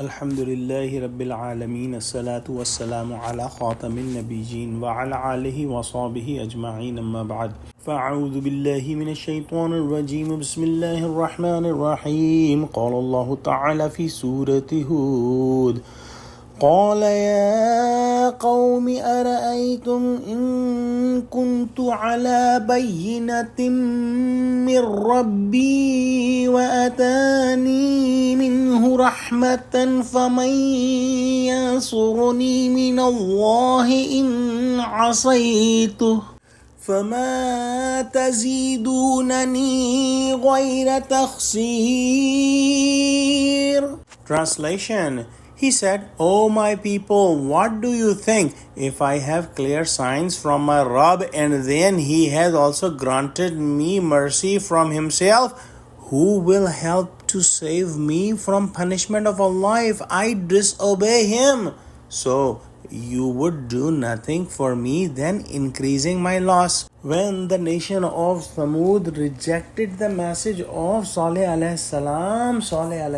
Alhamdulillahi Rabbil Alameen. As-salatu was-salamu ala khatamin nabiyyin wa ala alihi wa sahbihi ajma'in, amma ba'd. Fa'a'udhu billahi minash shaitanir rajim. Bismillahir rahmanir rahim. Qala Allahu ta'ala fi surati Hud. قال يا قوم أرأيتم إن كنت على بينة من ربي وأتاني منه رحمة فمن ينصرني من الله إن عصيته فما تزيدونني غير تخسير. Translation. He said, "O my people, what do you think? If I have clear signs from my Rabb and then He has also granted me mercy from Himself, who will help to save me from punishment of Allah if I disobey Him? So you would do nothing for me than increasing my loss." When the nation of Thamud rejected the message of Saleh alayhi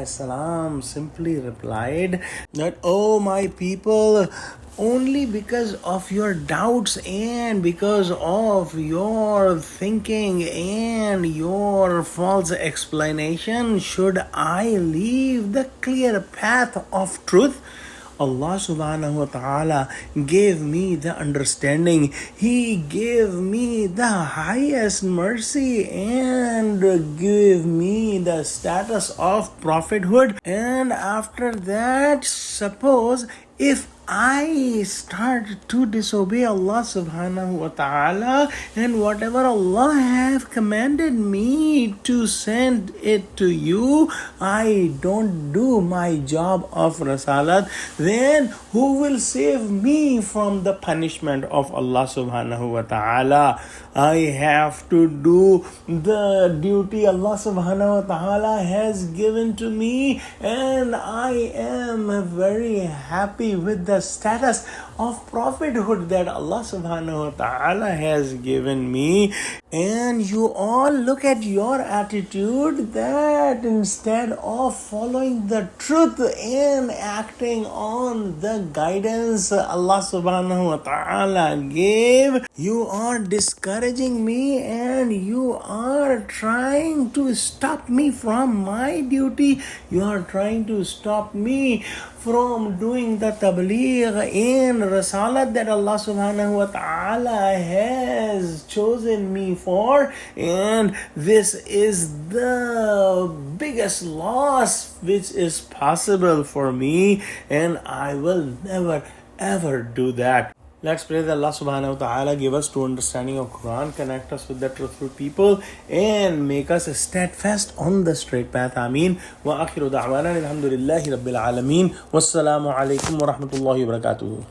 salam simply replied that, "Oh my people, only because of your doubts and because of your thinking and your false explanation should I leave the clear path of truth. Allah subhanahu wa ta'ala gave me the understanding. He gave me the highest mercy and gave me the status of prophethood. And after that, suppose if I start to disobey Allah subhanahu wa ta'ala and whatever Allah have commanded me to send it to you, I don't do my job of Rasalat, then who will save me from the punishment of Allah subhanahu wa ta'ala? I have to do the duty Allah subhanahu wa ta'ala has given to me, and I am very happy with the status of prophethood that Allah subhanahu wa ta'ala has given me. And you all look at your attitude that instead of following the truth and acting on the guidance Allah subhanahu wa ta'ala gave, you are discouraging me and you are trying to stop me from my duty. You are trying to stop me from doing the tabligh and risalat that Allah subhanahu wa ta'ala has chosen me for, and this is the biggest loss which is possible for me, and I will never ever do that. Let's pray that Allah subhanahu wa ta'ala give us true understanding of Quran, connect us with the truthful people, and make us steadfast on the straight path. Ameen. Wa akhiru da'wana alhamdulillahi rabbil alameen. Wassalamu alaikum wa rahmatullahi wa barakatuh.